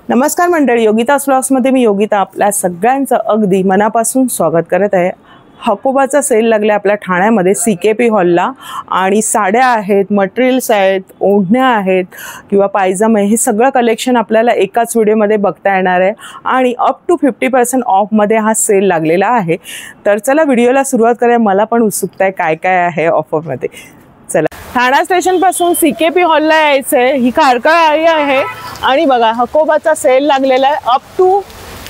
नमस्कार मंडळी, योगिताज व्लॉग्समध्ये मी योगिता आपल्या सगळ्यांचं अगदी मनापासून स्वागत करत आहे। हकोबाचा सेल लागला आपल्या ठाण्यामध्ये CKP हॉलला आणि साड्या आहेत, मटेरियल्स आहेत, ओढण्या आहेत किंवा पायजामे, हे सगळं कलेक्शन आपल्याला एकाच व्हिडिओमध्ये बघता येणार आहे आणि अप टू 50% ऑफमध्ये हा सेल लागलेला आहे। तर चला व्हिडिओला सुरुवात करूया। मला पण उत्सुकता आहे काय काय आहे ऑफरमध्ये। चला, ठाणा स्टेशन पासून CKP हॉलला यायचंय। ही कारकळ आळी आहे आणि बघा हकोबाचा सेल लागलेला आहे अप टू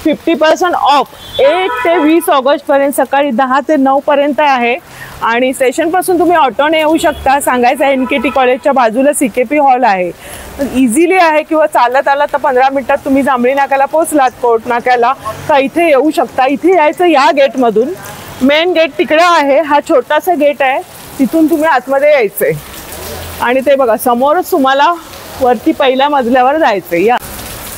50% ऑफ 1 ते 20 ऑगस्ट पर्यंत, सकाळी 10 ते 9 पर्यंत आहे। आणि स्टेशन पासून तुम्ही ऑटोने येऊ शकता। सांगायचं NKT कॉलेजच्या बाजूला CKP हॉल आहे, इझिली आहे किंवा चालत आला तर 15 मिनिटात तुम्ही जांभळी नाक्याला पोहोचलात, कोर्ट नाक्याला तर इथे येऊ शकता। इथे यायचं या गेटमधून, मेन गेट तिकडे आहे, हा छोटासा गेट आहे, तिथून तुम्ही आतमध्ये यायचंय आणि ते बघा समोरच तुम्हाला वरती पहिल्या मजल्यावर जायचंय। या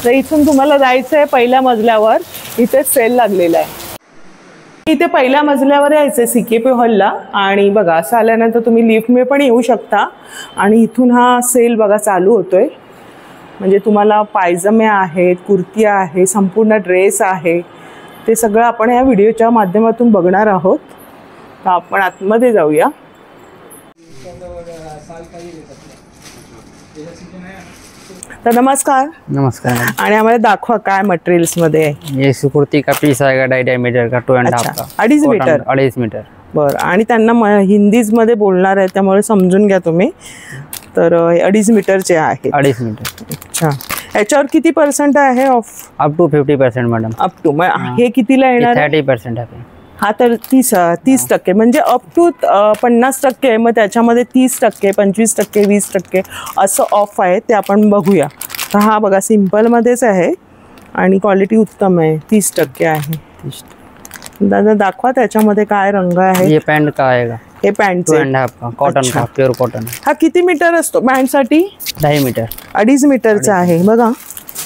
तर इथून तुम्हाला जायचंय पहिल्या मजल्यावर, इथे सेल लागलेला आहे। इथे पहिल्या मजल्यावर यायचंय CKP हॉलला आणि बघा असं आल्यानंतर तुम्ही लिफ्टने पण येऊ शकता आणि इथून हा सेल बघा चालू होतोय। म्हणजे तुम्हाला पायजमे आहेत, कुर्ती आहे, संपूर्ण ड्रेस आहे, ते सगळं आपण या व्हिडिओच्या माध्यमातून बघणार आहोत। तर आपण आतमध्ये जाऊया। तर नमस्कार। नमस्कार। आणि आम्हाला दाखवा काय मटेरियल्स मध्ये आहे। ये कुर्ती का पीस आएगा 2.5 मीटर का 2.5 का 2.5 मीटर 2.5 मीटर। बरं, आणि त्यांना हिंदीज मध्ये बोलणार आहे त्यामुळे समजून घ्या तुम्ही। तर 2.5 मीटरचे आहे। 2.5 मीटर। अच्छा, याच्यावर किती % आहे off? Up to 50% madam. Up to हे कितीला येणार? 30% आहे। हा तर 30% म्हणजे अप टू 50%, मग त्याच्यामध्ये 30%, 25%, 20% असं ऑफ आहे, ते आपण बघूया। तर हा बघा सिंपलमध्येच आहे आणि क्वालिटी उत्तम आहे, 30% आहे। दादा दाखवा त्याच्यामध्ये काय रंग आहे। ये पॅन्ट का आएगा, हे पॅन्ट 2.5 का कॉटन का, प्युअर कॉटन। हा किती मीटर असतो पॅन्टसाठी? 2.5 मीटर। 2.5 मीटरचा आहे बघा।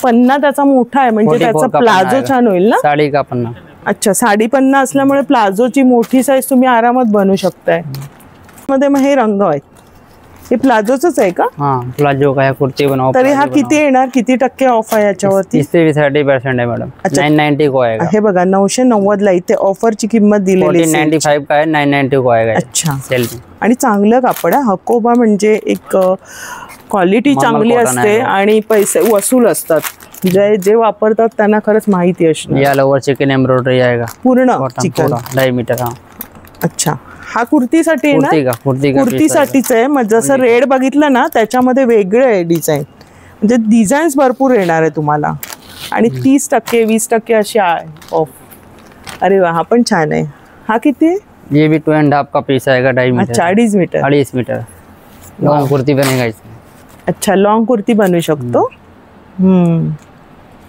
पन्ना त्याचा मोठा आहे, म्हणजे त्याचा प्लाझो छान होईल ना। साडी का पन्ना। अच्छा, साडी पन्ना असल्यामुळे प्लाझोची मोठी साईज तुम्ही आरामात बनवू शकताय। मध्ये मग हे रंग आहेत, हे प्लाझोच आहे का? हां, प्लाझो का है, कुर्ती बनाओ। तरी हा किती येणार, किती टक्के ऑफ आहे याच्यावरती? 30 से 30% आहे मॅडम। 990 को आएगा। हे बघा 990 ला इथे ऑफरची किंमत दिलेली आहे। 1495 का है, 990 को आएगा। अच्छा, सेल में। आणि चांगलं कापड आहे। हकोबा म्हणजे एक क्वालिटी चांगली असते आणि पैसे वसूल असतात। जे वापरतात त्यांना खरंच माहिती असणार। या लोवर चिकन एम्ब्रॉयडरी आएगा पूर्ण चिकन 2.5 मीटर। हां, अच्छा, हा कुर्तीसाठी आहे ना? कुर्तीसाठीच आहे। मग जसं रेड बघितलं ना त्याच्यामध्ये वेगळं आहे डिझाईन, म्हणजे डिझाईन्स भरपूर येणार आहे तुम्हाला आणि 30%, 20% अशी आहे ऑफ। अरे वा, हा पण छान आहे। हा किती आहे? ये भी 2.5 का पीस आएगा, 2.5 मीटर। अच्छा, 2.5 मीटर। 2.5 मीटर लॉन्ग कुर्ती बनेगा इसमें। अच्छा, लॉन्ग कुर्ती बनवू शकतो।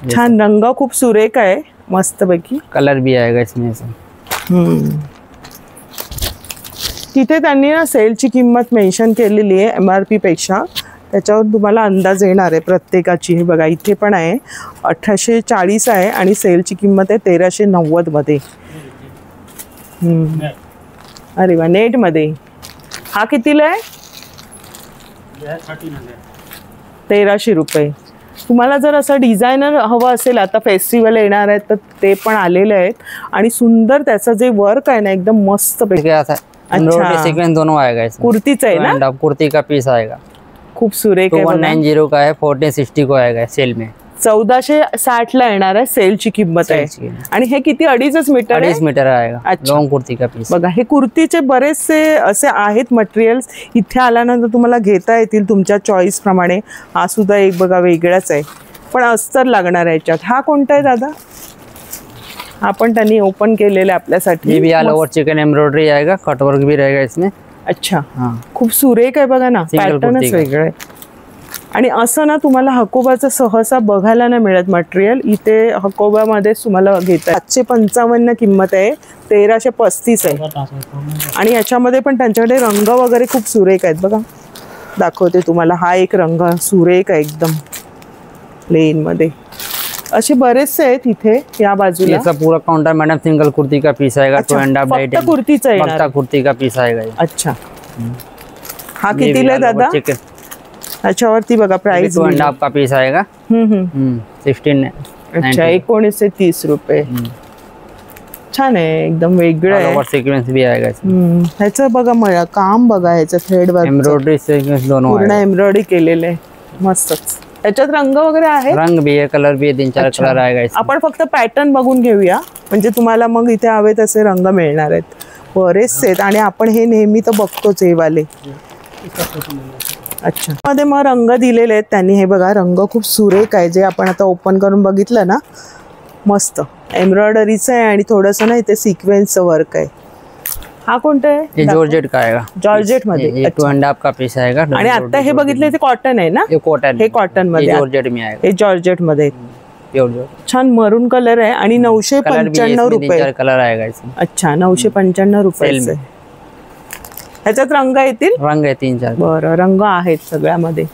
छान, रंग खूप सुरेख आहे, मस्त पैकी। कलर भी आएगा इसमें से। तिथे त्यांनी ना सेलची किंमत मेन्शन केलेली आहे MRP पेक्षा, त्याच्यावर तुम्हाला अंदाज येणार आहे प्रत्येकाची। हे बघा इथे पण आहे 1840 आहे आणि सेलची किंमत आहे 1390 मध्ये। अरे वा, नेट मध्ये हा कितीला आहे? 1300 रुपये। तुम्हाला जर असं डिझायनर हवं असेल, आता फेस्टिवल येणार आहे तर ते पण आलेले आहेत आणि सुंदर त्याचं जे वर्क आहे ना एकदम मस्त पैकी। अच्छा, सीक्वेंस दोनों आएगा इसमें। कुर्तीच आहे ना? कुर्ती का पीस आएगा, खूप सुरेख आहे। 2190 का है, 1460 को आएगा सेल में। 1460 ला येणार आहे सेलची किंमत आहे। आणि हे किती 2.5 मीटर? 2.5 मीटर आएगा लॉन्ग कुर्ती का पीस। बघा, हे कुर्तीचे बरेचसे असे आहेत मटेरियल्स, इथे आल्यानंतर तुम्हाला घेता येतील तुमच्या चॉईस प्रमाणे। हा सुद्धा एक बघा वेगळाच आहे, पण अस्तर लागणार आहे याच्यात। हा कोणता आहे दादा? हा पण त्यांनी ओपन केलेला आहे आपल्यासाठी। ये भी ऑल ओवर चिकन एम्ब्रॉयडरी आएगा, कटवर्क भी रहेगा इसमें। अच्छा, खूप सुरेख आहे बघा ना, पॅटर्नच वेगळं आहे। आणि असं ना तुम्हाला हकोबाचं सहसा बघायला नाही मिळत मटेरियल, इथे हकोबामध्ये तुम्हाला घेता। 755 किंमत आहे, 1335 आहे। आणि याच्यामध्ये पण त्यांच्याकडे रंग वगैरे खूप सुरेख आहेत बघा, दाखवते तुम्हाला। हा एक रंग सुरेख आहे एकदम प्लेन मध्ये। असे बरेचसे आहेत इथे या बाजूला। ये सब पूरा काउंटर मैडम, सिंगल कुर्ती का पीस आएगा 2.5 कुर्तीचा आहे, कुर्ती का पीस आएगा। अच्छा, हा कितीला आहे दादा? त्याच्यावरती बघा प्राइस 2.5 का पीस आएगा। 16। अच्छा 1930 रुपये। छान आहे, एकदम वेगळं आहे। सिक्वेन्स भी आएगा इसमें। ह्याचं बघा मला काम बघा, ह्याचं थ्रेड वर्क एम्ब्रॉयडरी सिक्वेन्स दोनों पूर्ण एम्ब्रॉयडरी केलेलं आहे, मस्तच। त्याच्यात रंग वगैरे आहे, रंग भी है, कलर भी है, 3-4 कलर आएगा इसमें। आपण फक्त पॅटर्न बघून घेऊया, म्हणजे तुम्हाला मग इथे हवे तसे रंग मिळणार आहेत, बरेचसे आहेत। आणि आपण हे नेहमी तर बघतोच हे वाले। अच्छा, मध्ये मग रंग दिलेले आहेत त्यांनी, हे बघा रंग खूप सुरेख आहे, जे आपण आता ओपन करून बघितलं ना, मस्त एम्ब्रॉयडरीचं आहे आणि थोडंसं ना इथे सिक्वेन्सचं वर्क आहे। हा कोणता आहे? ये जॉर्जेट का आएगा, जॉर्जेट मध्ये। 2.5 का पीस आएगा। आणि आता हे बघितले ते कॉटन आहे ना? ये कॉटन, हे कॉटन मध्ये, जॉर्जेट में आएगा, हे जॉर्जेट मध्ये। छान मरून कलर आहे आणि 995 रुपये कलर आएगा इसमें। अच्छा 995 रुपये। ह्याच्यात रंग येतील? रंग आहे 3-4। बरं, रंग आहेत सगळ्यामध्ये।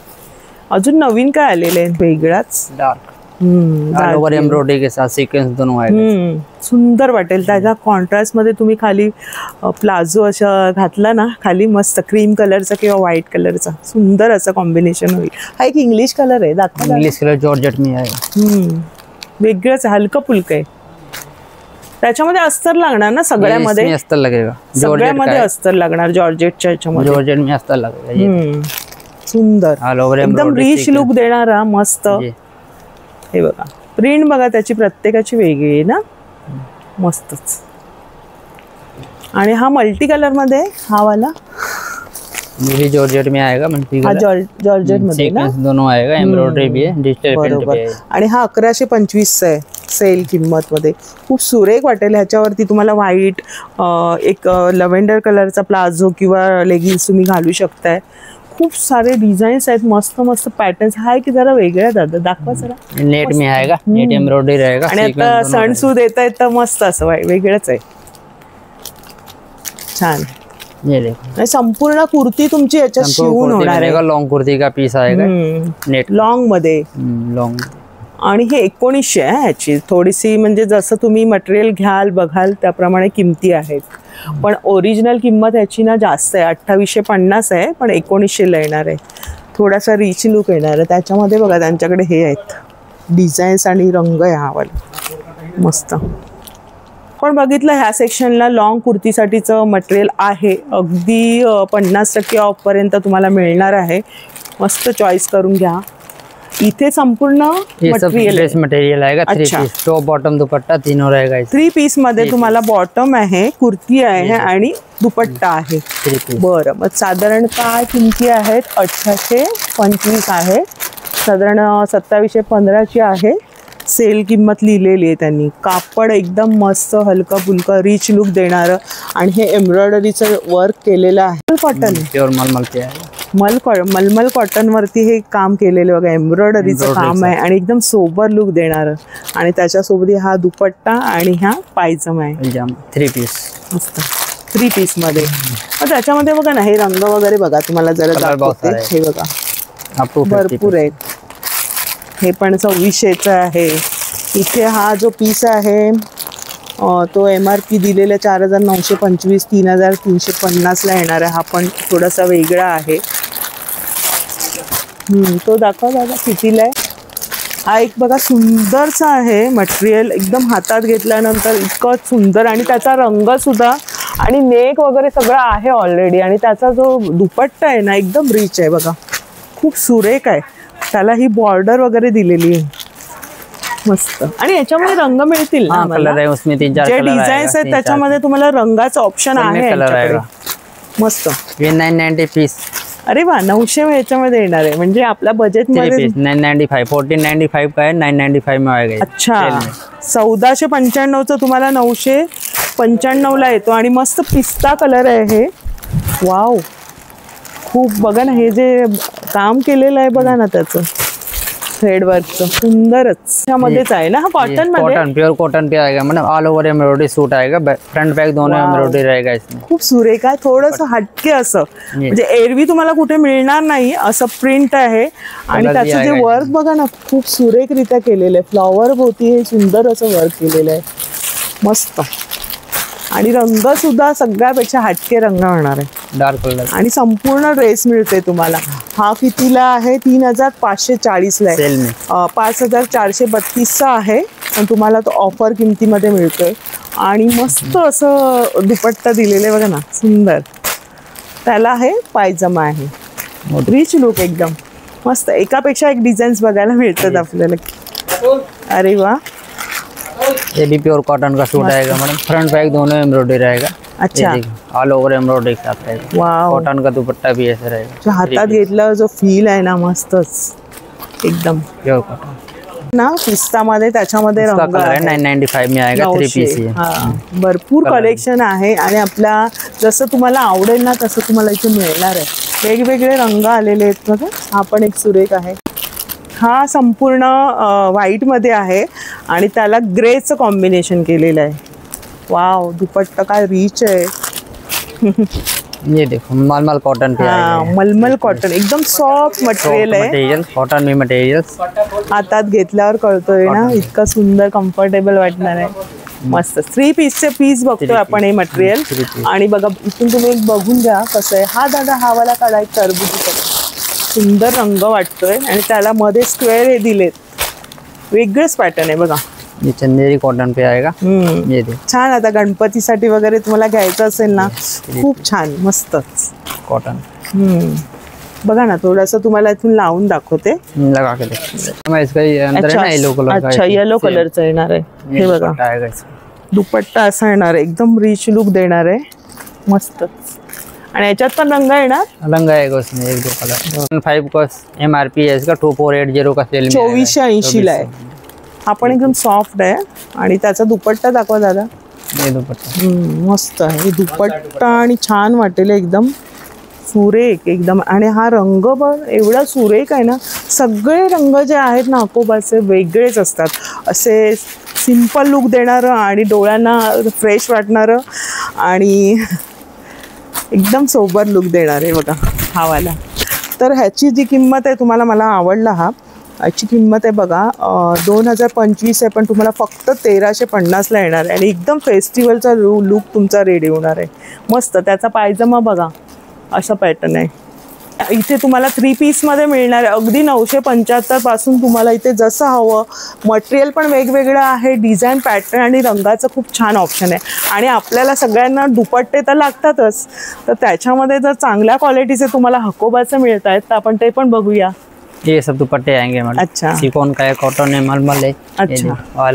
अजून नवीन काय आलेलं आहे वेगळाच? डार्क ऑल ओवर एम्ब्रॉयडरी के साथ सीक्वेंस दोनों आएगा। सुंदर वाटेल। त्याच्या कॉन्ट्रास्ट मध्ये तुम्ही खाली प्लाझो अशा घातला ना, खाली मस्त क्रीम कलरचा किंवा व्हाईट कलरचा सुंदर असं कॉम्बिनेशन होईल। हा एक इंग्लिश कलर आहे, दाखवा। इंग्लिश कलर जॉर्जेट में आएगा। वेगळंच हलकं फुलकं आहे। त्याच्यामध्ये अस्तर लागणार ना सगळ्यामध्ये? अस्तर लगेगा, सगळ्यामध्ये अस्तर लागणार जॉर्जेटच्या ह्याच्यामध्ये। जॉर्जेट में अस्तर लगेगा। सुंदर, ऑल ओवर एकदम रिच लुक देणारा मस्त। हे बघा प्रिंट बघा त्याची, प्रत्येकाची वेगळी आहे ना, मस्तच। आणि हा मल्टी कलर मध्ये, हा वाला ये जॉर्जेट में आएगा, मल्टी हा जॉर्जेट मध्ये ना, दोनों आएगा, एम्ब्रॉयडरी भी है, डिजिटल प्रिंट भी है। आणि हा 1125 आहे सेल किंमत मध्ये। खूप सुरेख वाटेल। ह्याच्यावरती तुम्हाला व्हाईट एक लव्हेंडर कलरचा प्लाझो किंवा लेगिन्स तुम्ही घालू शकताय। खूप सारे डिझाईन्स आहेत, मस्त मस्त पॅटर्न्स। हा की जरा वेगळ्या दाखवा जरा। नेट में आएगा, नेट एम्ब्रॉयडरी रहेगा। आणि आता सणसूद येत आहे तर मस्त असं वेगळंच आहे, छान। ये देखो, संपूर्ण कुर्ती तुमची याच्यात शिवून होणार आहे। लॉन्ग कुर्ती का पीस आएगा नेट लॉन्ग मध्ये, लॉन्ग। आणि हे 1900 आहे ह्याची। थोडीशी म्हणजे जसं तुम्ही मटेरियल घ्याल बघाल त्याप्रमाणे किमती आहेत, पण ओरिजिनल किंमत ह्याची ना जास्त आहे, 2850 आहे, पण 1900 ला येणार आहे। थोडासा रिच लुक येणार आहे त्याच्यामध्ये। बघा त्यांच्याकडे हे आहेत डिझाईन्स आणि रंग आहे हा वाला, मस्त। पण बघितलं ह्या सेक्शनला लॉंग कुर्तीसाठीचं मटेरियल आहे, अगदी 50% ऑफपर्यंत तुम्हाला मिळणार आहे। मस्त चॉईस करून घ्या। इथे संपूर्ण मटेरियल आएगा, 3 पीस, टॉप बॉटम दुपट्टा तीनों रहेगा। 3 पीस मध्ये तुम्हाला बॉटम आहे, कुर्ती आहे आणि दुपट्टा आहे। बरं, मग साधारण काय किमती आहेत? 1825 आहे, साधारण 2715 ची आहे सेल किंमत लिहिलेली आहे त्यांनी। कापड एकदम मस्त हलका फुलका रिच लुक देणारं आणि हे एम्ब्रॉयडरीचं वर्क केलेलं आहे। कॉटन प्युअर मलमल पे आहे, मलमल कॉटन वरती हे काम केलेलं बघा, एम्ब्रॉयडरीचं काम आहे आणि एकदम सोबर लुक देणारं। आणि त्याच्यासोबत हा दुपट्टा आणि हा पायजमा आहे, 3 पीस मस्त 3 पीस मध्ये। मग त्याच्यामध्ये बघा ना हे रंग वगैरे बघा, तुम्हाला जरा दाखवते, हे बघा भरपूर आहेत। हे पण 2600चा आहे। इथे हा जो पीस आहे तो MRP दिलेला 4925, 3350 ला येणार आहे। हा पण थोडासा वेगळा आहे। तो दाखवा दादा कितीला आहे? हा एक बघा सुंदरसा आहे मटेरियल, एकदम हातात घेतल्यानंतर इतकं सुंदर, आणि त्याचा रंग सुद्धा आणि नेक वगैरे सगळं आहे ऑलरेडी। आणि त्याचा जो दुपट्टा आहे ना एकदम रिच आहे बघा, खूप सुरेख आहे। त्याला ही बॉर्डर वगैरे दिलेली आहे, मस्त। आणि याच्यामध्ये रंग मिळतील ना कलर आहे उसमें 3-4 जे डिझाईन्स आहेत त्याच्यामध्ये तुम्हाला रंगाचं ऑप्शन आहे यांच्याकडे, मस्त। ये 990 पीस, अरे वा 900 याच्यामध्ये येणार आहे, म्हणजे आपल्या बजेट मध्ये 995, 1495 का है, 995 में आएगा। अच्छा 1495 चा तुम्हाला 995 ला येतो। आणि मस्त पिस्ता कलर आहे हे, वाव खूप। बघा ना हे जे काम केलेलं आहे बघा ना त्याचं थ्रेड वर्कचं, सुंदरच। त्यामध्येच आहे ना हा कॉटन मध्ये, कॉटन प्योर कॉटन पे आएगा, मतलब ऑल ओवर एम्ब्रॉयडरी सूट आएगा, फ्रंट बैक दोनों एम्ब्रॉयडरी रहेगा इसमें। खूप सुरेख आहे, थोडंसं हटके असं, म्हणजे एरवी तुम्हाला कुठे मिळणार नाही असं प्रिंट आहे। आणि त्याचं जे वर्क बघा ना खूप सुरेखरित्या केलेलं आहे, फ्लॉवर भोवती हे सुंदर असं वर्क केलेलं आहे, मस्त। आणि रंग सुद्धा सगळ्यापेक्षा हटके रंग होणार आहे, डार्क कलर. आणि संपूर्ण ड्रेस मिळते तुम्हाला. हा कितीला आहे? 3540 ला आहे. सेल में 5432 आहे, पण तुम्हाला तो ऑफर किमतीमध्ये मिळतोय. आणि मस्त असं दुपट्टा दिलेलं आहे बघा ना, सुंदर. त्याला आहे पायजमा आहे, रिच लुक एकदम मस्त. एकापेक्षा एक डिझाईन्स बघायला मिळतात आपल्याला. अरे वा, ये भी प्योर कॉटन का सूट आएगा मैडम. फ्रंट बैक दोनों एम्ब्रॉयडरी रहेगा. अच्छा, ऑल ओवर एम्ब्रॉयडरी के साथ रहेगा. वाव, कॉटन का दुपट्टा भी ऐसे रहेगा. जो हातात घेतला जो फील आहे ना, मस्तच एकदम. प्योर कॉटन ना पिस्ता मध्ये, त्याच्यामध्ये इसका रंग कलर है आहे. 995 में आएगा. 3 पीस ही है. हा, भरपूर कलेक्शन आहे. आणि आपल्या जसं तुम्हाला आवडेल ना तसं तुम्हाला इथे मिळणार आहे. वेगवेगळे रंग आलेले आहेत बघा. हा पण एक सुरेख आहे. हा संपूर्ण व्हाईट मध्ये आहे आणि त्याला ग्रेचं कॉम्बिनेशन केलेलं आहे. वाव, दुपट्टा काय रिच आहे. ये देखो मलमल कॉटन पे हा, मलमल कॉटन एकदम सॉफ्ट मटेरियल आहे. मटेरियल कॉटन में मटेरियल्स हातात घेतल्यावर कळतोय ना, इतकं सुंदर कम्फर्टेबल वाटणार आहे. मस्त 3 पीसचे पीस बघतोय आपण हे मटेरियल. आणि बघा इथून तुम्ही एक बघून घ्या कसं आहे. हा दादा हा वाला काढा, एक टरबुजी सुंदर रंग वाटतोय. आणि त्याला मध्ये स्क्वेअर हे दिलेत, वेगळंच पॅटर्न आहे बघा. ये चंदेरी कॉटन पे आएगा. ये देखो छान. आता गणपतीसाठी वगैरे तुम्हाला घ्यायचं असेल ना, खूप छान मस्तच कॉटन. बघा ना, थोडंसं तुम्हाला इथून लावून दाखवते. लगा के देखो. मैं इसका अंदर है ना येलो कलर का. अच्छा, येलो कलरचं येणार आहे. हे बघा, आएगा इसका दुपट्टा असा येणार आहे, एकदम रिच लुक देणार आहे. मस्तच. आणि याच्यात पण रंग येणार. रंग आएगा उसमें 1-2 कलर. 5 का MRP है इसका. 2480 का सेल में 2480 ला आहे. हा पण एकदम सॉफ्ट आहे. आणि त्याचा दुपट्टा दाखवा दादा. ये दुपट्टा मस्त आहे दुपट्टा. आणि छान वाटेल एकदम सुरेख एकदम. आणि हा रंग पण एवढा सुरेख आहे ना. सगळे रंग जे आहेत ना अकोबाचे वेगळेच असतात. असे सिंपल लुक देणारं आणि डोळ्यांना फ्रेश वाटणारं आणि एकदम सोबर लुक देणार आहे बघा हा वाला. तर ह्याची जी किंमत आहे, तुम्हाला मला आवडला हा, याची किंमत आहे बघा 2025 आहे, पण तुम्हाला फक्त 1350 ला येणार आहे. आणि एकदम फेस्टिवलचा लुक तुमचा रेडी होणार आहे. मस्त. त्याचा पायजमा बघा, असा पॅटर्न आहे. इथे तुम्हाला 3 पीसमध्ये मिळणार आहे. अगदी 975 पासून तुम्हाला इथे जसं हवं. मटेरियल पण वेगवेगळं आहे, डिझाईन, पॅटर्न आणि रंगाचं खूप छान ऑप्शन आहे. आणि आपल्याला सगळ्यांना दुपट्टे तर लागतातच, तर त्याच्यामध्ये जर चांगल्या क्वालिटीचे तुम्हाला हकोबाचे मिळत आहेत तर आपण ते पण बघूया. ये सब दुपट्टे आएंगे मैडम. अच्छा, सिकोन का है, कॉटन है, मलमल है. अच्छा,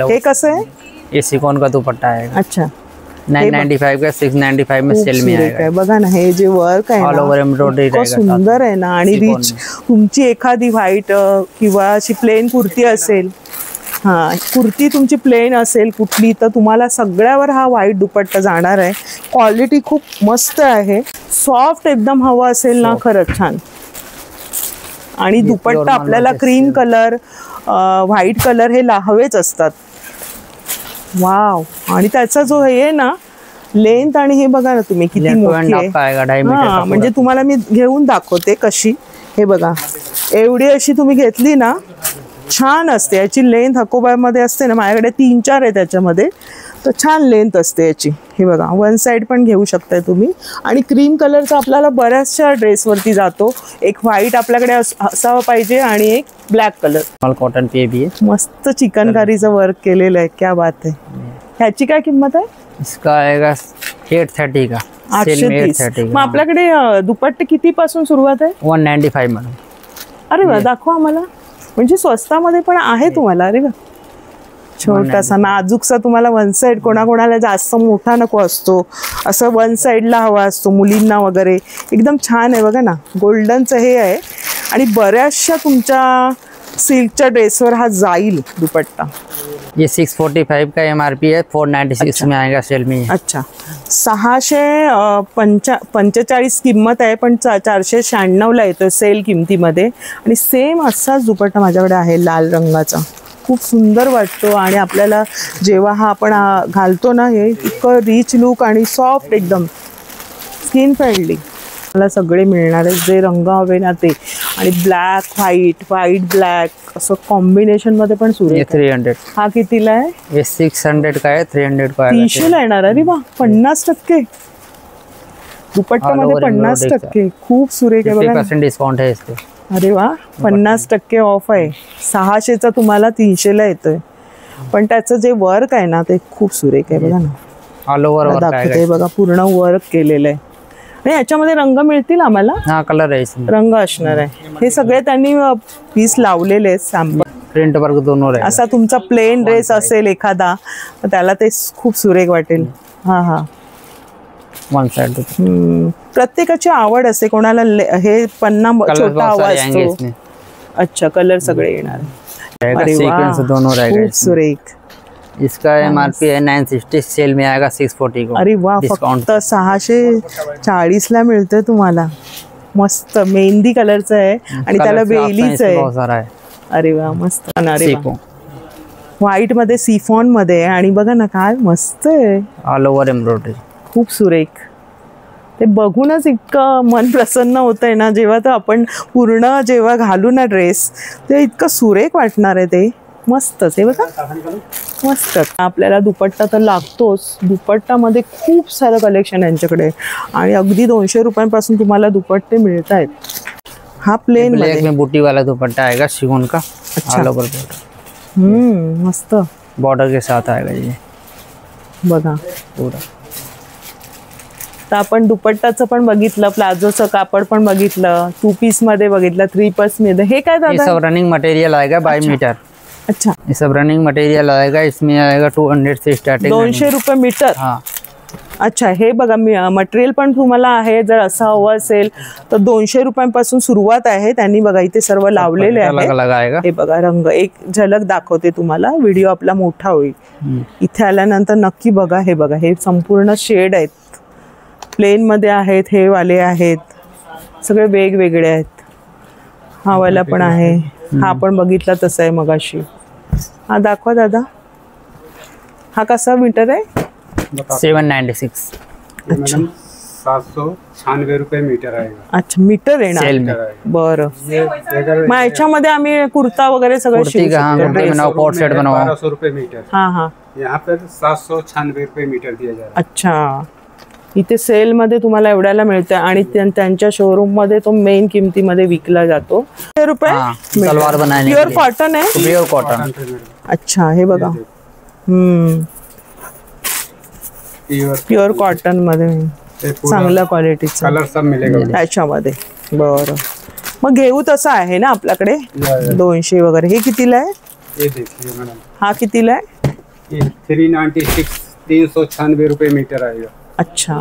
हे कसं आहे? ये सिकोन का दुपट्टा आएगा. अच्छा, 995 का 695 में सेल में आएगा. बघा ना, हे जे वर्क आहे ऑल ओवर एम्ब्रॉयडरी ना, सुंदर आहे ना. आणि रिच. तुमची एखादी व्हाईट किंवा अशी प्लेन कुर्ती असेल, हा कुर्ती तुमची प्लेन असेल कुठली, तर तुम्हाला सगळ्यावर हा व्हाईट दुपट्टा जाणार आहे. क्वालिटी खूप मस्त आहे. सॉफ्ट एकदम हवा असेल ना, खरंच छान. आणि दुपट्टा आपल्याला क्रीम कलर, व्हाईट कलर हे हवेच असतात. वाव. आणि त्याचा जो आहे ना लेंथ, आणि हे बघा ना तुम्ही किती मोठी आहे. हा, म्हणजे तुम्हाला मी घेऊन दाखवते कशी. हे बघा, एवढी अशी तुम्ही घेतली ना, छान असते. याची लेंथ हकोबामध्ये असते ना, माझ्याकडे 3-4 आहे त्याच्यामध्ये, तर छान लेंथ असते याची. हे बघा, वन साइड पण घेऊ शकताय तुम्ही. आणि क्रीम कलरचा आपल्याला बऱ्याचशा ड्रेसवरती जातो. एक व्हाईट आपल्याकडे असावं पाहिजे आणि एक ब्लॅक कलर. कॉटन पे भी है. मस्त चिकनकारीचं वर्क केलेलं आहे. क्या बात आहे. ह्याची काय किंमत आहे? इसका आएगा 830 का. 830. मग आपल्याकडे दुपट्टे किती पासून सुरुवात आहे? 195 मॅडम. अरे वा, दाखवा आम्हाला. म्हणजे स्वस्तामध्ये पण आहे तुम्हाला. अरे वा, छोटासा नाजूकसा तुम्हाला वन साइड. कोणाकोणाला जास्त मोठा नको असतो, असं वन साइडला हवा असतो मुलींना वगैरे. एकदम छान आहे बघा ना. गोल्डनचं हे आहे. आणि बऱ्याचशा तुमच्या सिल्कच्या ड्रेसवर हा जाईल दुपट्टा. ये 645 का MRP है. 496 में आएगा सेल में. अच्छा, 645 किंमत आहे, पण 496 ला येतो सेल किमतीमध्ये. आणि सेम असाच दुपट्टा माझ्याकडे आहे लाल रंगाचा. खूप सुंदर वाटतो. आणि आपल्याला जेव्हा हा आपण घालतो ना, हे इतकं रिच लुक आणि सॉफ्ट एकदम, स्किन फ्रेंडली. मला सगळे मिळणार आहेत जे रंग हवे ना ते, आणि ब्लॅक व्हाईट, व्हाईट ब्लॅक असं कॉम्बिनेशन मध्ये पण सुरेख. 300. हा कितीला आहे? ये 600 का है, 300 का है. 300 ला येणार. अरे वा, 50% दुपट्ट्यामध्ये 50%. खूप सुरेख आहे बघा. 50% डिस्काउंट है इसके. अरे वा, 50% ऑफ आहे. 600चा तुम्हाला 300ला येतोय. पण त्याचं जे वर्क आहे ना ते खूप सुरेख आहे बघा ना. ऑल ओव्हर वर्क दाखवते बघा, पूर्ण वर्क केलेलं आहे. आणि याच्यामध्ये रंग मिळतील आम्हाला? हा, कलर आहे इसमें. रंग असणार आहे. हे सगळे त्यांनी पीस लावलेले आहेत सॅम्पल. प्रिंट वर्क दोनों रहेगा. असा तुमचा प्लेन ड्रेस असेल एखादा तर त्याला ते खूप सुरेख वाटेल. हा हा, वन साइड. प्रत्येकाची आवड असते. कोणाला हे पन्ना छोटा हवा असतो. अच्छा, कलर सगळे येणार. सीक्वेंस दोनों रहेगा. खूप सुरेख. इसका MRP है 960, सेल में आएगा 640 को. अरे वा, फक्त 640 ला मिळतं तुम्हाला. मस्त मेहंदी कलरचं आहे आणि त्याला वेलीच आहे. अरे वा, मस्त. अरे व्हाईट मध्ये सिफॉन मध्ये आहे आणि बघा ना काय मस्त आहे. All over embroidery. खूप सुरेख. ते बघूनच इतकं मन प्रसन्न होतंय ना, जेव्हा तर आपण पूर्ण जेव्हा घालू ना ड्रेस ते इतकं सुरेख वाटणार आहे. ते मस्तच आहे बघा, मस्त. आपल्याला दुपट्टा तर लागतोच. दुपट्टामध्ये खूप सारं कलेक्शन आहे यांच्याकडे आणि अगदी 200 रुपयांपासून तुम्हाला दुपट्टे मिळत आहेत. हा प्लेन में बूटी वाला दुपट्टा आएगा शिफॉन का. All over border. मस्त बॉर्डर के साथ आएगा ये बघा पूरा. तर आपण दुपट्टाचं पण बघितलं, प्लाझोचं कापड पण बघितलं, 2 पीस मध्ये बघितलं, 3 पीस मध्ये. हे काय दादा? ये सब रनिंग मटेरियल आएगा बाय मीटर. अच्छा, ये सब रनिंग मटेरियल आएगा. इसमें आएगा 200 से स्टार्टिंग. 200 रुपये मीटर. हाँ. अच्छा, हे बघा मटेरियल पण तुम्हाला आहे. जर असं हवं असेल तर 200 रुपयांपासून सुरुवात आहे. त्यांनी बघा इथे सर्व लावलेले आहे. हे बघा रंग, एक झलक दाखवते तुम्हाला. व्हिडिओ आपला मोठा होईल. इथे आल्यानंतर नक्की बघा. हे बघा, हे संपूर्ण शेड आहेत. प्लेन मध्ये आहेत, हे वाले आहेत, सगळे वेगवेगळे आहेत. हा वाला पण आहे. हा आपण बघितला तसा आहे मगाशी. हा दाखवा दादा. हा कसा मीटर आहे? 796. अच्छा, 796 रुपये मीटर आएगा. अच्छा, मीटर येणार. बरं. मग याच्यामध्ये आम्ही कुर्ता वगैरे सगळं शिवू शकतो. कोट सेट बनवा. 1200 रुपये मीटर. हाँ हाँ, यहाँ पर 796 रुपये मीटर दिया जा रहा है. अच्छा, इथे सेल मध्ये तुम्हाला एवढ्याला मिळतं आणि त्यांच्या शोरूम मध्ये तो मेन किमतीमध्ये विकला जातो. रुपये सलवार बनाने. प्युअर कॉटन आहे. Pure cotton. अच्छा, हे बघा. प्युअर कॉटन मध्ये चांगल्या क्वालिटीचा कलर सब मिलेगा त्याच्यामध्ये. बरं, मग घेऊ तसं आहे ना आपल्याकडे. 200 वगैरे. हे कितीला आहे? ये देखिए मैडम. हा कितीला आहे? 396, 396 रुपये मीटर आएगा. अच्छा,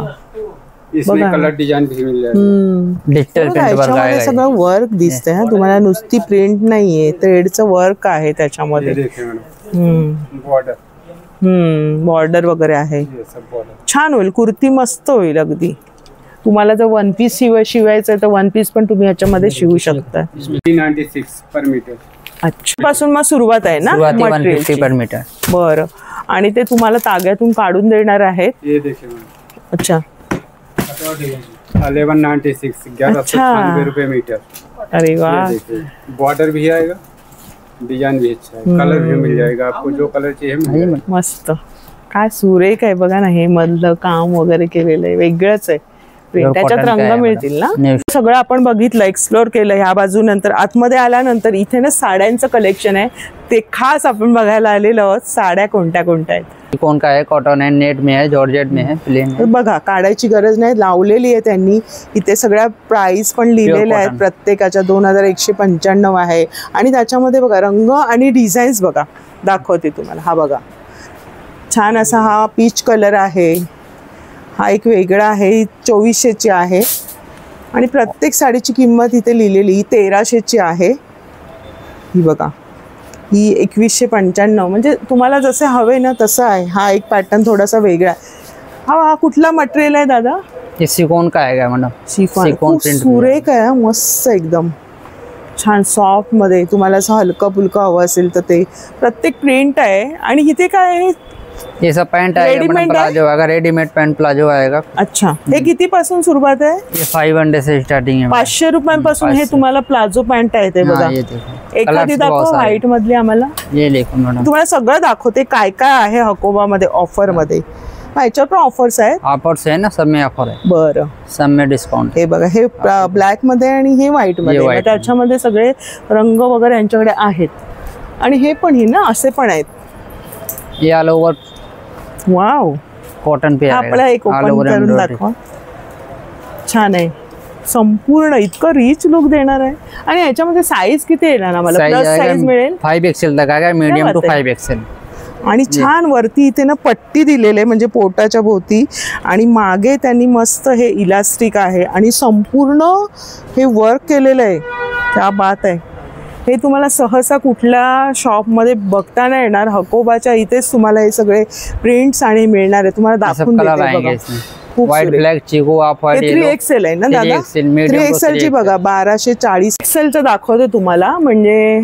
इसमें कलर डिजाइन भी मिल जाएगा. डिजिटल प्रिंट वर्क आएगा. सगळं वर्क दिसतंय हा तुम्हाला, नुसती प्रिंट नाहीये, थ्रेडचं वर्क आहे त्याच्यामध्ये. बॉर्डर बॉर्डर वगैरे आहे. छान होईल. कुर्ती मस्त होईल अगदी. तुम्हाला जर 1 पीस शिवायचं तर 1 पीस पण तुम्ही ह्याच्यामध्ये शिवू शकता. 396 पर मीटर. अच्छा, पासून मग सुरुवात आहे ना मटेरियल पर मीटर. बरं, आणि ते तुम्हाला ताग्यातून काढून देणार आहेत. ये देखिए. अच्छा, 1196, 1196 रुपये मीटर. अरे वाह. बॉर्डर भी आएगा, डिजाइन भी अच्छा है, कलर भी मिल जाएगा आपको जो कलर चाहिए. मस्त. काय सुरेख आहे बघा ना. हे मधलं काम वगैरे केलेलं आहे, वेगळंच आहे. त्याच्यात रंग मिळतील ना. सगळं आपण बघितलं, एक्सप्लोर केलं ह्या बाजू. नंतर आतमध्ये आल्यानंतर इथे ना साड्यांचं कलेक्शन आहे. ते खास आपण बघायला आलेलो आहोत. साड्या कोणत्या कोणत्या आहेत? कौन का है? कॉटन है, नेट में है, जॉर्जेट में है, प्लेन है. बघा, काढायची गरज नाही, लावलेली आहे त्यांनी. इथे सगळ्या प्राइस पण लिहिलेल्या आहेत प्रत्येकाच्या. 2195 आहे. आणि त्याच्यामध्ये बघा रंग आणि डिझाईन्स बघा, दाखवते तुम्हाला. हा बघा, छान असा हा पीच कलर आहे. हा एक वेगळा आहे, 2400ची आहे. आणि प्रत्येक साडीची किंमत इथे लिहिलेली 1300ची आहे. ही बघा, ही 2195. म्हणजे तुम्हाला जसे हवे ना तसं आहे. हा एक पॅटर्न थोडासा वेगळा. हा कुठला मटेरियल आहे दादा? ये सिफॉन का आहे मॅडम. सिफॉन सुरेख आहे, मस्त एकदम छान सॉफ्ट मध्ये. तुम्हाला असं हलकं फुलकं हवं असेल तर ते प्रत्येक प्रिंट आहे. आणि इथे काय आहे, ये सब पैंट आएगा मैडम, प्लाजो आएगा, रेडीमेड पैंट प्लाजो आएगा। अच्छा, हे किती पासून सुरुवात आहे? ये 500 से स्टार्टिंग है, 500 रुपयांपासून हे तुम्हाला प्लाझो पॅन्ट आहे ते बघा। ये देखो एखादी दाखव व्हाईट मधली आम्हाला। ये देखो मॅडम, तुम्हाला सगळं दाखवते काय काय आहे हकोबा मध्ये ऑफर मध्ये। ह्याच्यावर पण ऑफर्स आहेत? ऑफर्स आहे ना, सब में ऑफर आहे। बरं, सब में डिस्काउंट। हे बघा, हे ब्लॅक मध्ये आणि हे व्हाईट मध्ये, त्याच्यामध्ये सगळे रंग वगैरे यांच्याकडे आहेत। आणि हे पण ही ना असे पण आहेत, ये ऑल ओवर वाव कॉटन पे आहे। आपल्याला एक ओपन करून दाखवा, छान आहे संपूर्ण, इतकं रिच लुक देणार आहे। आणि याच्यामध्ये साईज किती येणार आम्हाला? प्लस साईज मिळेल, 5XL तक आहे, मीडियम टू 5XL। आणि छान वरती इथे ना पट्टी दिलेले म्हणजे पोटाच्या भोवती, आणि मागे त्यांनी मस्त हे इलास्टिक आहे आणि संपूर्ण हे वर्क केलेलं आहे। क्या बात आहे। हे तुम्हाला सहसा कुठल्या शॉपमध्ये बघता नाही येणार, हकोबाच्या इथेच तुम्हाला हे सगळे प्रिंट्स आणि मिळणार आहे। तुम्हाला दाखवून देते बघा, खूप white black chikoo off white 3XL आहे ना दादा? 3XL ची बघा 1240 XL दाखवते तुम्हाला म्हणजे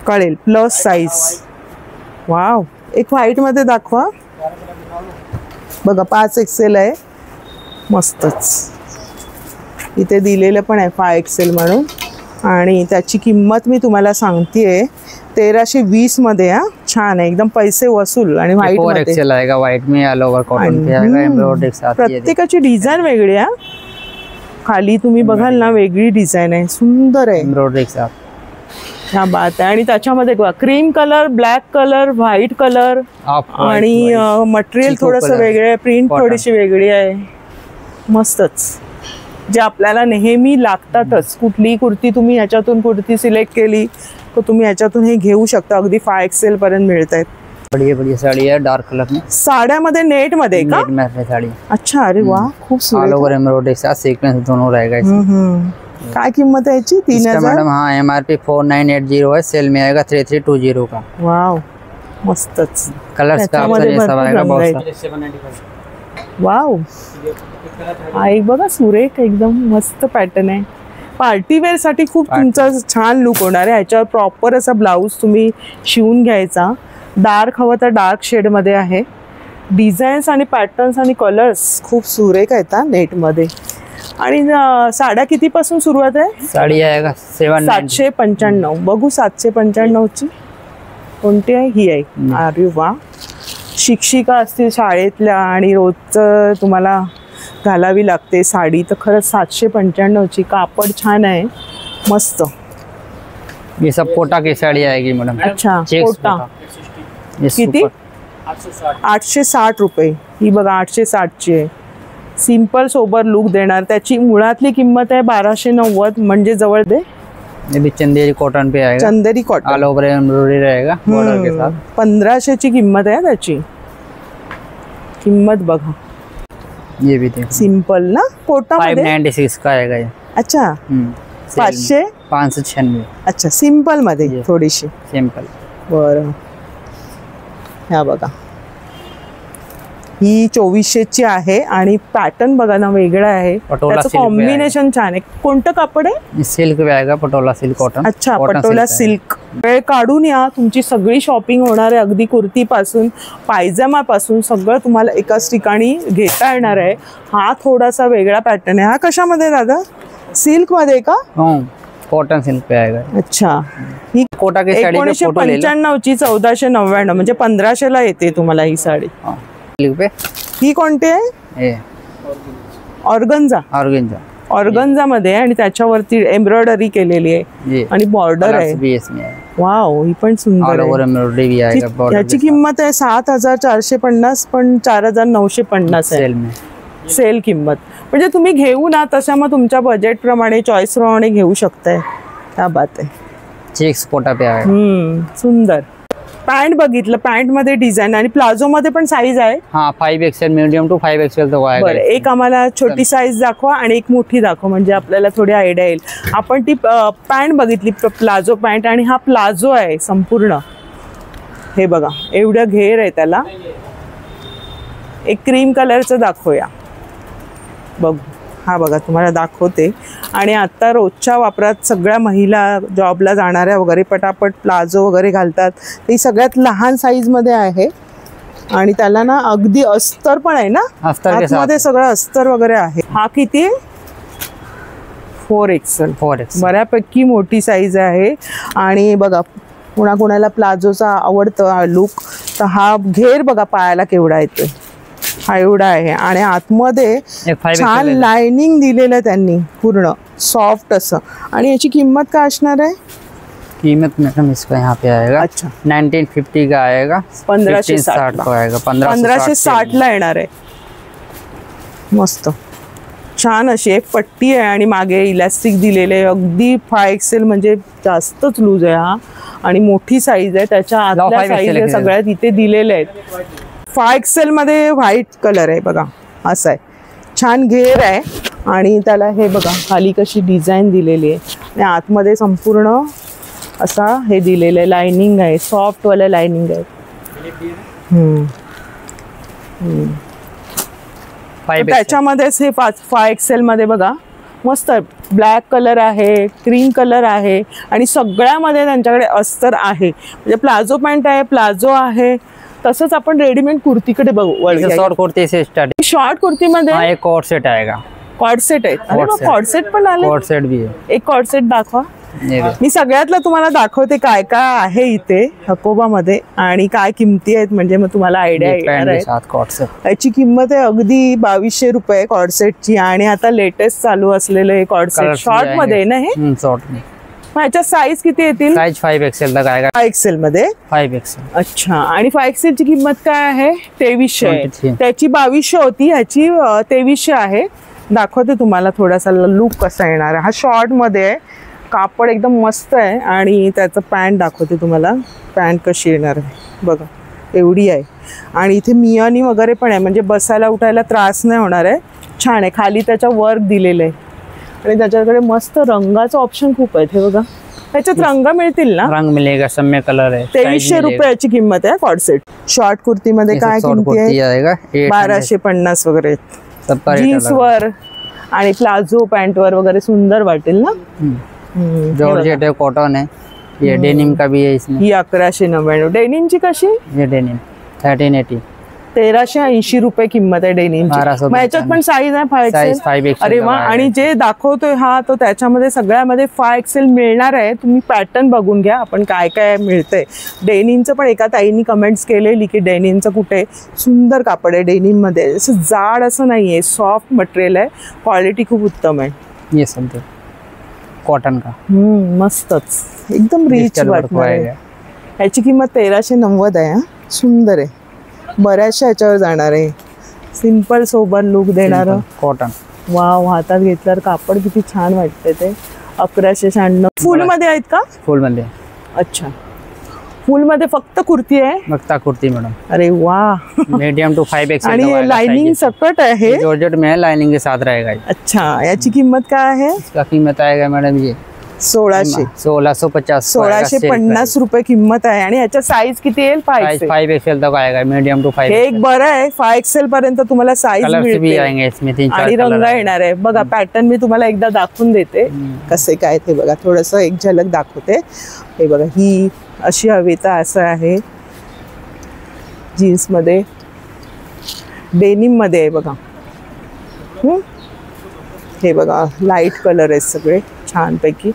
कळेल, प्लस साईज। वाव, एक व्हाईट मध्ये दाखवा बघा, 5XL आहे, मस्तच। इथे दिलेलं पण आहे 5XL म्हणून, आणि त्याची किंमत मी तुम्हाला सांगतेय 1320 मध्ये। हा, छान आहे एकदम, पैसे वसूल। आणि व्हाईट मध्ये 4XL आएगा, व्हाईट में ऑल ओवर कॉटन पे आएगा, एम्ब्रॉयडरी के साथ। प्रत्येकाची डिझाइन वेगळी आहे, खाली तुम्ही बघाल ना वेगळी डिझाइन आहे, सुंदर आहे, एम्ब्रॉयडरी के साथ। क्या बात आहे। आणि त्याच्यामध्ये cream colour, black colour, white colour, आणि मटेरियल थोडंसं वेगळं आहे, प्रिंट थोडीशी वेगळी आहे, मस्तच। जे आपल्याला नेहमी लागतातच, कुठली कुर्ती तुम्ही ह्याच्यातून कुर्ती सिलेक्ट केली तर तुम्ही ह्याच्यातून हे घेऊ शकता, अगदी 5XL पर्यंत मिळत आहेत। बढ़िया बढ़िया साड़ी है, डार्क कलर में। साड्यामध्ये नेट मध्ये का? नेट में साड़ी। अच्छा, अरे वाह, खूप सुंदर। ऑल ओवर एम्ब्रॉयडरी साथ सीक्वेंस दोनों रहेगा इसमें। काय किंमत है याची? 3000 मैडम। हाँ, MRP 4980 है, सेल में आएगा 3320 का। वाव, मस्तच। कलर्स का ऑप्शन ये सब आएगा बहुत सारे। 795। वाव, आई बघा, सुरेख एकदम मस्त पॅटर्न आहे। पार्टी वेअर साठी खूप तुमचा छान लुक होणार आहे। ह्याच्यावर प्रॉपर असा ब्लाऊज तुम्ही शिवून घ्यायचा, डार्क हवं तर डार्क शेड मध्ये आहे। डिझाईन्स आणि पॅटर्न्स आणि कलर्स खूप सुरेख आहेत नेट मध्ये। आणि साड्या किती पासून सुरुवात आहे? साडी आएगा 795। बघू 795 ची कोणती आहे? ही आहे। अरे वा, शिक्षिका असतील शाळेतल्या आणि रोजचं तुम्हाला घालावी लागते साडी, तर खरंच 795 ची। कापड छान आहे, मस्त। ये सब कोटा की साड़ी आएगी मैडम। अच्छा, कोटा किती? 860 रुपये। ही बघा 860 ची आहे, सिंपल सोबर लुक देणार। त्याची मुळातली किंमत आहे 1290, म्हणजे जवळ दे। ये भी चंदेरी कॉटन पे आएगा, चंदेरी कॉटन, ऑल ओवर एम्ब्रॉयडरी रहेगा बॉर्डर के साथ। 1500 ची किंमत आहे त्याची, किंमत बघा। ये भी देखो, सिंपल ना, कोटा मध्ये 596 का आएगा ये। अच्छा, 596। अच्छा, सिंपल मध्ये थोडीशी सिंपल। बरं, ह्या बघा, ही 2400 ची आहे आणि पॅटर्न बघा ना वेगळा आहे, त्याचं कॉम्बिनेशन छान आहे। कोणतं कापड आहे? सिल्क पे आएगा, पटोला सिल्क कॉटन। अच्छा, पटोला सिल्क। वेळ काढून या, तुमची सगळी शॉपिंग होणार आहे, अगदी कुर्ती पासून पायजमा पासून सगळं तुम्हाला एकाच ठिकाणी घेता येणार आहे। हा थोडासा वेगळा पॅटर्न आहे। हा कशामध्ये दादा? सिल्क मध्ये का? कॉटन सिल्क पे आएगा। अच्छा, ही कोटा की साड़ी पे फोटो ले लो। 1995 ची 1499, म्हणजे 1500 ला येते तुम्हाला ही साडी। सिल्क पे ही कोणती आहे? ऑर्गन्झा। ऑर्गन्झा, ऑर्गन्झा मध्ये, आणि त्याच्यावरती एम्ब्रॉयडरी केलेली आहे आणि बॉर्डर आहे। वाव, ही पण सुंदर आहे। याची किंमत आहे 7450, पण 4950 आहे सेल किंमत। म्हणजे तुम्ही घेऊ ना तशा, मग तुमच्या बजेट प्रमाणे, चॉईस प्रमाणे घेऊ शकताय। क्या बात आहे। चेक्स कोटा पे आहे, सुंदर। पॅन्ट बघितलं, पॅन्ट मध्ये डिझाइन आणि प्लाझो मध्ये पण साईज आहे। हाँ, 5XL मीडियम टू 5XL तो आएगा। बरं, एक आम्हाला छोटी साईज दाखवा आणि एक मोठी दाखवा, म्हणजे आपल्याला थोडी आयडिया येईल। आपण ती पॅन्ट बघितली, प्लाझो पॅन्ट, आणि हा प्लाझो आहे संपूर्ण। हे बघा, एवढं घेर आहे त्याला। एक क्रीम कलरचं दाखवूया, बघ। हा बघा, तुम्हाला दाखवते। आणि आता रोजच्या वापरात सगळ्या महिला जॉबला जाणाऱ्या वगैरे पटापट प्लाझो वगैरे घालतात, ही सगळ्यात लहान साईजमध्ये आहे। आणि त्याला ना अगदी अस्तर पण आहे ना, अस्तर के साथ आतमध्ये सगळं अस्तर वगैरे आहे. हा किती? 4XL. 4X. बऱ्यापैकी मोठी साईज आहे. आणि बघा कोणाकोणाला प्लाझोचा आवडतं हा लुक, तर हा घेर बघा पायाला केवढा येतोय, हा एवढा आहे. आणि आतमध्ये छान लाइनिंग दिलेलं आहे त्यांनी, पूर्ण सॉफ्ट असं. आणि याची किंमत काय असणार आहे? कीमत मैडम इसका यहाँ पे आएगा अच्छा 1950 का आएगा, 1560 का आएगा, 1560 ला येणार आहे. मस्त छान अशी एक पट्टी आहे आणि मागे इलास्टिक दिलेले आहे. अगदी 5XL म्हणजे जास्तच लूज आहे हा, आणि मोठी साईज आहे. त्याच्या आतल्या साईज सगळ्यात इथे दिलेल्या आहेत. 5XL मध्ये व्हाईट कलर आहे बघा, असा आहे. छान घेर आहे आणि त्याला हे बघा खाली कशी डिझाईन दिलेली आहे आणि आतमध्ये संपूर्ण असा हे दिलेलं आहे, लाइनिंग आहे, सॉफ्ट वाला लाइनिंग आहे. त्याच्यामध्येच हे 5XL मध्ये बघा मस्त ब्लॅक कलर आहे, क्रीम कलर आहे आणि सगळ्यामध्ये त्यांच्याकडे अस्तर आहे. म्हणजे प्लाझो पॅन्ट आहे, प्लाझो आहे. तसंच आपण रेडीमेड कुर्तीकडे बघू. शॉर्ट कुर्ती से स्टार्टिंग, शॉर्ट कुर्तीमध्ये एक कॉर्ड सेट आएगा. कॉर्ड सेट आहे. अरे मग कॉर्ड सेट पण आले. कॉर्ड सेट भी है. एक कॉर्ड सेट दाखवा. मी सगळ्यातलं तुम्हाला दाखवते काय काय आहे इथे हकोबामध्ये आणि काय किमती आहेत, म्हणजे मग तुम्हाला आयडिया येणार आहे. याची किंमत आहे अगदी 2200 रुपये कॉर्ड सेटची. आणि आता लेटेस्ट चालू असलेलं हे कॉर्ड सेट शॉर्ट मध्ये आहे ना हे. मग याच्या साईज किती येतील? साईज 5XL तक आएगा. 5XL मध्ये 5XL. अच्छा. आणि 5XL ची किंमत काय आहे? 2300 आहे. त्याची 2200 होती, ह्याची 2300 आहे. दाखवते तुम्हाला थोडासा लुक कसा येणार आहे. हा शॉर्ट मध्ये आहे, कापड एकदम मस्त आहे. आणि त्याचं पॅन्ट दाखवते तुम्हाला, पॅन्ट कशी येणार आहे बघा, एवढी आहे. आणि इथे मियानी वगैरे पण आहे, म्हणजे बसायला उठायला त्रास नाही होणार आहे. छान आहे. खाली त्याच्या वर्क दिलेलं आहे आणि त्याच्याकडे मस्त रंगाचं ऑप्शन खूप आहे. हे बघा त्याच्यात रंग मिळतील ना? रंग मिलेगा, सम्य कलर आहे. 2300 रुपयाची किंमत आहे कॉर्ड सेट. शॉर्ट कुर्तीमध्ये काय किंमती आहे? 1250 वगैरे. जीन्स वर आणि प्लाझो पॅन्ट वर वगैरे सुंदर वाटेल ना. जॉर्जेट है, कॉटन है, ये डेनिम का भी है इसमें. ही 1199. डेनिमची कशी? ये डेनिम 1380. 1380 रुपये किंमत आहे डेनिमची. याच्यात पण साईज आहे 5XL. अरे वा. आणि जे दाखवतोय हा तो त्याच्यामध्ये सगळ्यामध्ये 5XL मिळणार आहे. तुम्ही पॅटर्न बघून घ्या आपण काय काय मिळतंय. डेनिमचं पण एका ताईंनी कमेंट्स केलेली की डेनिमचं कुठे, सुंदर कापड आहे डेनिम मध्ये, असं जाड असं नाहीये, सॉफ्ट मटेरियल आहे, क्वालिटी खूप उत्तम आहे. ये समजा कॉटन का मस्तच एकदम रिच वाटणार आहे. याची किंमत 1390 आहे. सुंदर आहे, बऱ्याचशा याच्यावर जाणार आहे. सिंपल सोबर लुक देणार कॉटन. वाव. हातात घेतल्यावर कापड किती छान वाटते ते. 1196. फुल मध्ये आहेत का? फुल मध्ये. अच्छा. फुल मध्ये फक्त कुर्ती आहे? फक्त कुर्ती मॅडम. अरे वा. Medium to 5XL. आणि लाइनिंग सकट आहे. जॉर्जेट में लाइनिंग के साथ रहेगा. अच्छा. याची किंमत काय आहे? इसका कीमत आएगा मॅडम ये 1650. 1650 रुपये किंमत आहे. आणि याच्या साईज किती येईल? 5XL तक आएगा, मीडियम टू 5. एक बरं आहे 5XL पर्यंत तुम्हाला साईज मिळते आणि रंग येणार आहे. बघा पॅटर्न मी तुम्हाला एकदा दाखवून देते कसे काय ते. बघा थोडंसं एक झलक दाखवते. हे बघा, ही अशी हवी तर असं आहे. जीन्स मध्ये, डेनिम मध्ये आहे बघा. हे बघा लाईट कलर आहेत सगळे छानपैकी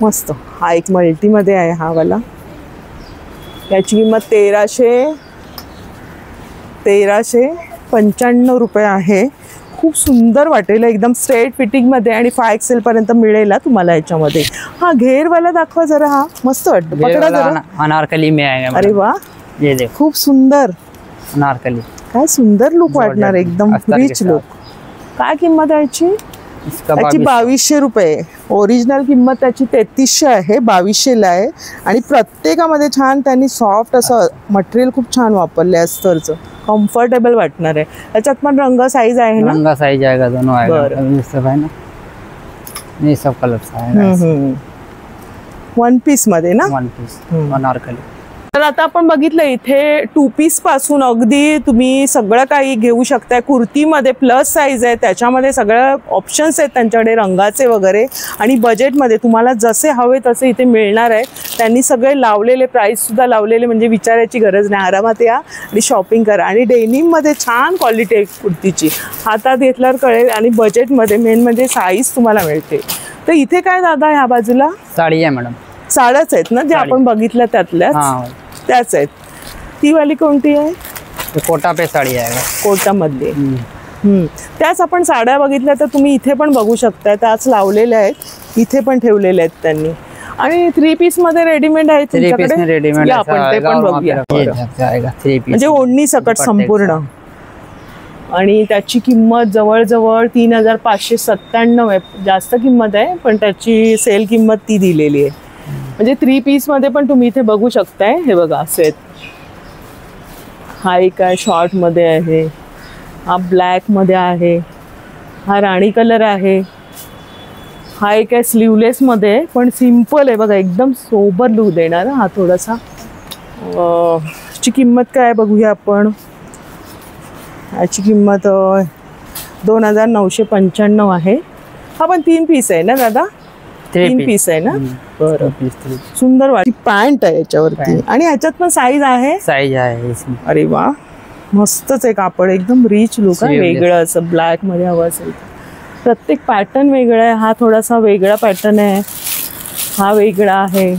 मस्त. हा एक मल्टीमध्ये आहे हा वाला. याची किंमत 1395 रुपये आहे. खूप सुंदर वाटेल, एकदम स्ट्रेट फिटिंगमध्ये आणि 5XL पर्यंत मिळेल तुम्हाला याच्यामध्ये. हा घेरवाला दाखवा जरा. हा मस्त वाटतो, पकडा जरा. अनारकली में आएगा. अरे वा, ये देखो खूप सुंदर अनारकली. काय सुंदर लुक वाटणार, एकदम रिच लुक. काय किंमत आहे याची? त्याची 2200 रुपये. ओरिजिनल किंमत त्याची 3300 आहे, 2200 आहे. आणि प्रत्येकामध्ये छान त्यांनी सॉफ्ट असं मटेरियल खूप छान वापरले अस्तरचं, कम्फर्टेबल वाटणार आहे. त्याच्यात पण रंग साईज आहे ना? रंग साईज आएगा, दोनों आएगा. सब है ना, ये सब कलर्स आएगा. वन पीस मध्ये ना? One piece anarkali. तर आता आपण बघितलं इथे 2 पीस पासून अगदी तुम्ही सगळं काही घेऊ शकताय. कुर्तीमध्ये प्लस साईज आहे, त्याच्यामध्ये सगळं ऑप्शन्स आहेत त्यांच्याकडे रंगाचे वगैरे, आणि बजेटमध्ये तुम्हाला जसे हवे तसे इथे मिळणार आहे. त्यांनी सगळे लावलेले प्राइस सुद्धा लावलेले, म्हणजे विचारायची गरज नाही. आरामात या आणि शॉपिंग करा. आणि डेनिममध्ये छान क्वालिटी आहे कुर्तीची, हातात घेतल्यावर कळेल. आणि बजेटमध्ये मेन म्हणजे साईज तुम्हाला मिळते. तर इथे काय दादा ह्या बाजूला साडी आहे मॅडम. साड्याच आहेत ना जे आपण बघितल्या त्यातल्याच त्याच आहेत. ती वाली कोणती आहे? कोटा पे साडी आहे, कोटामधली. त्याच आपण साड्या बघितल्या तर तुम्ही इथे पण बघू शकता, त्याच लावलेल्या आहेत, इथे पण ठेवलेल्या आहेत त्यांनी. आणि 3 पीस मध्ये रेडीमेड आहे तुमच्याकडे, आपण ते पण बघूया. म्हणजे ओढणी सकट संपूर्ण. आणि त्याची किंमत जवळजवळ 3597 आहे. जास्त किंमत आहे पण त्याची सेल किंमत ती दिलेली आहे. म्हणजे 3 पीस मध्ये पण तुम्ही इथे बघू शकताय. हे बघा असे, हा एक आहे शॉर्ट मध्ये आहे, हा ब्लॅक मध्ये आहे, हा राणी कलर आहे, हा एक आहे स्लीवलेस मध्ये पण सिंपल आहे बघा, एकदम सोबर लुक देणार. हा थोडासा ची किंमत काय बघूया आपण. याची किंमत 2995 आहे. हा पण 3 पीस आहे ना दादा? 3 पीस आहे ना. बरं, सुंदर वाटते. पॅन्ट आहे याच्यावरती आणि ह्याच्यात पण साईज आहे. साईज आहे. अरे वा, मस्तच आहे कापड, एकदम रिच लुक आहे. वेगळं असं ब्लॅक मध्ये हवं असेल. प्रत्येक पॅटर्न वेगळा आहे. हा थोडासा वेगळा पॅटर्न आहे, हा वेगळा आहे.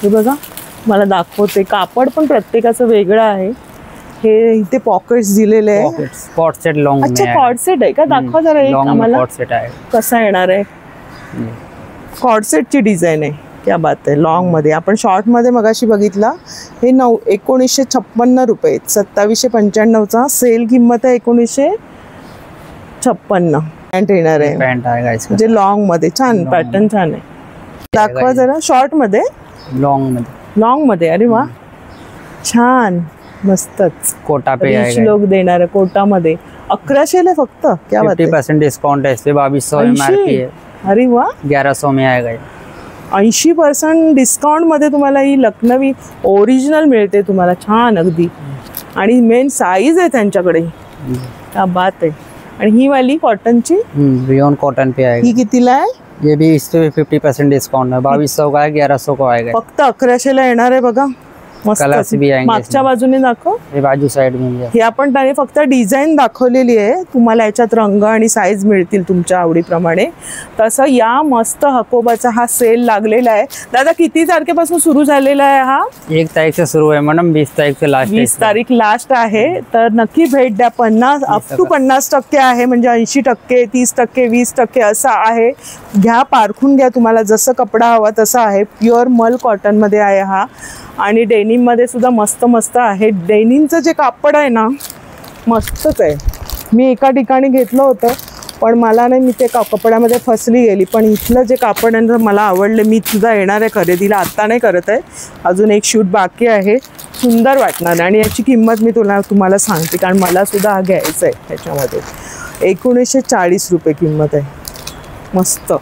हे बघा मला दाखवते, कापड पण प्रत्येकाचं वेगळं आहे. हे इथे पॉकेट्स दिलेले आहे. Co-ord set long. अच्छा, कॉट सेट आहे का? दाखवा जरा एक आम्हाला. कॉट सेट आहे कसा येणार आहे? कॉट सेटची डिझाईन आहे. क्या बात आहे. लॉंग मध्ये. आपण शॉर्ट मध्ये मगाशी बघितला. हे 1956 रुपये, 2795चा सेल किंमत आहे. 1956 पॅन्ट येणार आहे. पॅन्ट आहे म्हणजे लॉंग मध्ये. छान पॅटर्न, छान आहे. दाखवा जरा. शॉर्ट मध्ये, लॉंग मध्ये. लॉंग मध्ये. अरे वा, छान, मस्तच. कोटा पे रिच लोक देणार आहे. कोटामध्ये 1100 फक्त. क्या बात है. 50% डिस्काउंट है इस पे. 2200 एमआरपी है. अरे वा, 1100 में आएगा. 80% डिस्काउंट मध्ये तुम्हाला ही लखनवी ओरिजिनल मिळते तुम्हाला. छान अगदी. आणि मेन साईज आहे त्यांच्याकडे. क्या बात आहे. आणि ही वाली कॉटनची, रियोन कॉटन पे आएगा. ही कितीला आहे? ये भी इस पे 50% डिस्काउंट है. 2200 का है, 1100 को आएगा. फक्त 1100 येणार आहे बघा. कलर्स भी आएंगे. मागच्या बाजूने दाखव. हे बाजू साइड में हे आपण त्याने फक्त डिझाईन दाखवलेली आहे. तुम्हाला याच्यात रंग आणि साईज मिळतील तुमच्या आवडीप्रमाणे. तसं या मस्त हकोबाचा हा सेल लागलेला आहे. दादा किती तारखेपासून सुरू झालेला आहे हा? 1 तारीख से शुरू है मैडम, 20 तारीख से लास्ट. 20 तारीख लास्ट आहे. तर नक्की भेट द्या. 50 अप टू 50% आहे, म्हणजे 80%, 30%, 20% असं आहे. घ्या, पारखून घ्या. तुम्हाला जसं कपडा हवा तसा आहे. प्युअर मल कॉटन मध्ये आहे हा. आणि डेनिम मध्ये सुद्धा मस्त मस्त आहे. डेनिमचं जे कापड आहे ना, मस्तच आहे. मी एका ठिकाणी घेतलं होतं पण मला नाही, मी ते कपड्यामध्ये फसली गेली. पण इथलं जे कापड आहे मला आवडलं. मी सुद्धा येणार आहे खरेदीला. आत्ता नाही करत आहे, अजून एक शूट बाकी आहे. सुंदर वाटणार. आणि याची किंमत मी तुम्हाला सांगते, कारण मला सुद्धा हा घ्यायचा आहे. ह्याच्यामध्ये 1940 रुपये किंमत आहे. मस्त.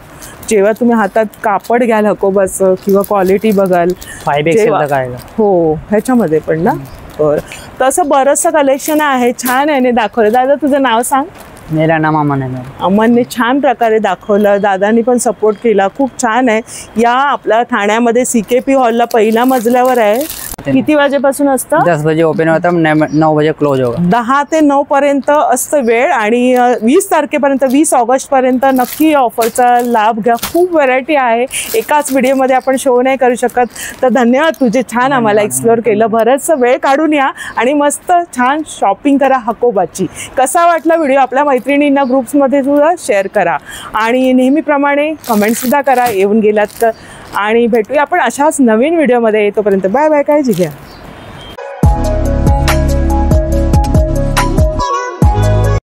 जेव्हा तुम्ही हातात कापड घ्याल हकोबाचं किंवा क्वालिटी बघाल, 5XL हो ह्याच्यामध्ये पण ना. बरं, तसं बरंचसं कलेक्शन आहे. छान आहे. दाखवलं. दादा तुझं नाव सांग. मेरा नाम अमन है. अमनने छान प्रकारे दाखवलं. दादांनी पण सपोर्ट केला. खूप छान आहे. या आपल्या ठाण्यामध्ये CKP हॉलला पहिल्या मजल्यावर आहे. किती वाजेपासून असतं? 10 बजे ओपन होता, 9 बजे क्लोज होगा. 10 ते 9 पर्यंत असतं वेळ. आणि 20 तारखेपर्यंत, 20 ऑगस्ट पर्यंत नक्की ऑफरचा लाभ घ्या. खूप व्हरायटी आहे. एकाच व्हिडिओमध्ये आपण शो नाही करू शकत. तर धन्यवाद तुझे. छान आम्हाला एक्सप्लोर केलं. बरंचसं वेळ काढून या आणि मस्त छान शॉपिंग करा हकोबाची. कसा वाटला व्हिडिओ आपल्या मैत्रिणींना ग्रुप्समध्ये सुद्धा शेअर करा. आणि नेहमीप्रमाणे कमेंटसुद्धा करा येऊन गेलात तर. आणि भेटूया आपण अशाच नवीन व्हिडिओमध्ये. तोपर्यंत बाय बाय. काळजी घ्या.